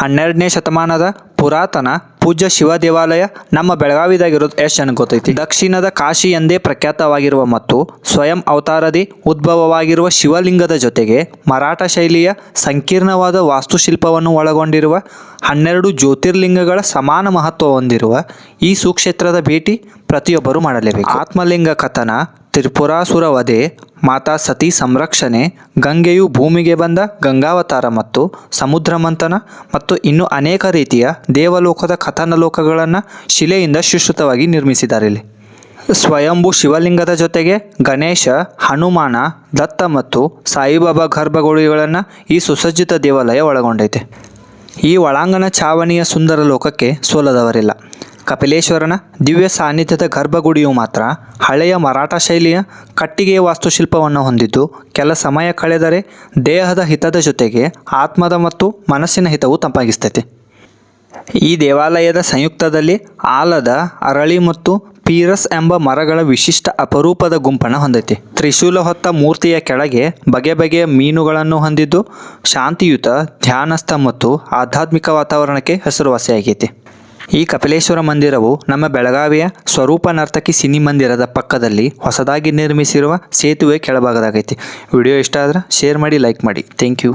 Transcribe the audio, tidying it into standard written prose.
12ನೇ ಶತಮಾನದ ಪುರಾತನ ಪೂಜ್ಯ ಶಿವ ದೇವಾಲಯ ನಮ್ಮ ಬೆಳಗಾವಿದಾಗಿರೋದು ಎಷ್ಟು ಜನಕ್ಕೆ ಗೊತ್ತೈತಿ. ದಕ್ಷಿಣದ ಕಾಶಿ ಎಂದೇ ಪ್ರಖ್ಯಾತವಾಗಿರುವ ಮತ್ತು ಸ್ವಯಂ ಅವತಾರದಿ ಉದ್ಭವವಾಗಿರುವ ಶಿವಲಿಂಗದ ಜೊತೆಗೆ ಮರಾಠ ಶೈಲಿಯ ಸಂಕೀರ್ಣವಾದ ವಾಸ್ತುಶಿಲ್ಪವನ್ನು ಒಳಗೊಂಡಿರುವ 12 ಜ್ಯೋತಿರ್ಲಿಂಗಗಳ ಸಮಾನ ಮಹತ್ವ ಹೊಂದಿರುವ ಈ ಸುಕ್ಷೇತ್ರದ ಭೇಟಿ ಪ್ರತಿಯೊಬ್ಬರು ಮಾಡಲೇಬೇಕು. ಆತ್ಮಲಿಂಗ ಕಥನ, ತ್ರಿಪುರಾಸುರ ವಧೆ, ಮಾತಾ ಸತಿ ಸಂರಕ್ಷಣೆ, ಗಂಗೆಯು ಭೂಮಿಗೆ ಬಂದ ಗಂಗಾವತಾರ ಮತ್ತು ಸಮುದ್ರ ಮಂಥನ ಮತ್ತು ಇನ್ನೂ ಅನೇಕ ರೀತಿಯ ದೇವಲೋಕದ ಕಥನ ಲೋಕಗಳನ್ನು ಶಿಲೆಯಿಂದ ಸುಶ್ರುತವಾಗಿ ನಿರ್ಮಿಸಿದ್ದಾರೆ. ಇಲ್ಲಿ ಸ್ವಯಂಭೂ ಶಿವಲಿಂಗದ ಜೊತೆಗೆ ಗಣೇಶ, ಹನುಮಾನ, ದತ್ತ ಮತ್ತು ಸಾಯಿಬಾಬಾ ಗರ್ಭಗುಡಿಗಳನ್ನು ಈ ಸುಸಜ್ಜಿತ ದೇವಾಲಯ ಒಳಗೊಂಡೈತೆ. ಈ ಒಳಾಂಗಣ ಛಾವಣಿಯ ಸುಂದರ ಲೋಕಕ್ಕೆ ಸೋಲದವರಿಲ್ಲ. ಕಪಿಲೇಶ್ವರನ ದಿವ್ಯ ಸಾನ್ನಿಧ್ಯದ ಗರ್ಭಗುಡಿಯು ಮಾತ್ರ ಹಳೆಯ ಮರಾಠ ಶೈಲಿಯ ಕಟ್ಟಿಗೆಯ ವಾಸ್ತುಶಿಲ್ಪವನ್ನು ಹೊಂದಿದ್ದು, ಕೆಲ ಸಮಯ ಕಳೆದರೆ ದೇಹದ ಹಿತದ ಜೊತೆಗೆ ಆತ್ಮದ ಮತ್ತು ಮನಸ್ಸಿನ ಹಿತವು ತಂಪಾಗಿಸ್ತೈತೆ. ಈ ದೇವಾಲಯದ ಸಂಯುಕ್ತದಲ್ಲಿ ಆಲದ, ಅರಳಿ ಮತ್ತು ಪೀರಸ್ ಎಂಬ ಮರಗಳ ವಿಶಿಷ್ಟ ಅಪರೂಪದ ಗುಂಪನ್ನು ಹೊಂದೈತಿ. ತ್ರಿಶೂಲ ಹೊತ್ತ ಮೂರ್ತಿಯ ಕೆಳಗೆ ಬಗೆ ಬಗೆಯ ಮೀನುಗಳನ್ನು ಹೊಂದಿದ್ದು, ಶಾಂತಿಯುತ, ಧ್ಯಾನಸ್ಥ ಮತ್ತು ಆಧ್ಯಾತ್ಮಿಕ ವಾತಾವರಣಕ್ಕೆ ಹೆಸರುವಾಸಿಯಾಗೈತಿ. ಈ ಕಪಿಲೇಶ್ವರ ಮಂದಿರವು ನಮ್ಮ ಬೆಳಗಾವಿಯ ಸ್ವರೂಪ ನರ್ತಕಿ ಸಿನಿ ಮಂದಿರದ ಪಕ್ಕದಲ್ಲಿ ಹೊಸದಾಗಿ ನಿರ್ಮಿಸಿರುವ ಸೇತುವೆ ಕೆಳಭಾಗದಾಗೈತಿ. ವಿಡಿಯೋ ಇಷ್ಟ ಆದ್ರೆ ಶೇರ್ ಮಾಡಿ, ಲೈಕ್ ಮಾಡಿ. Thank you.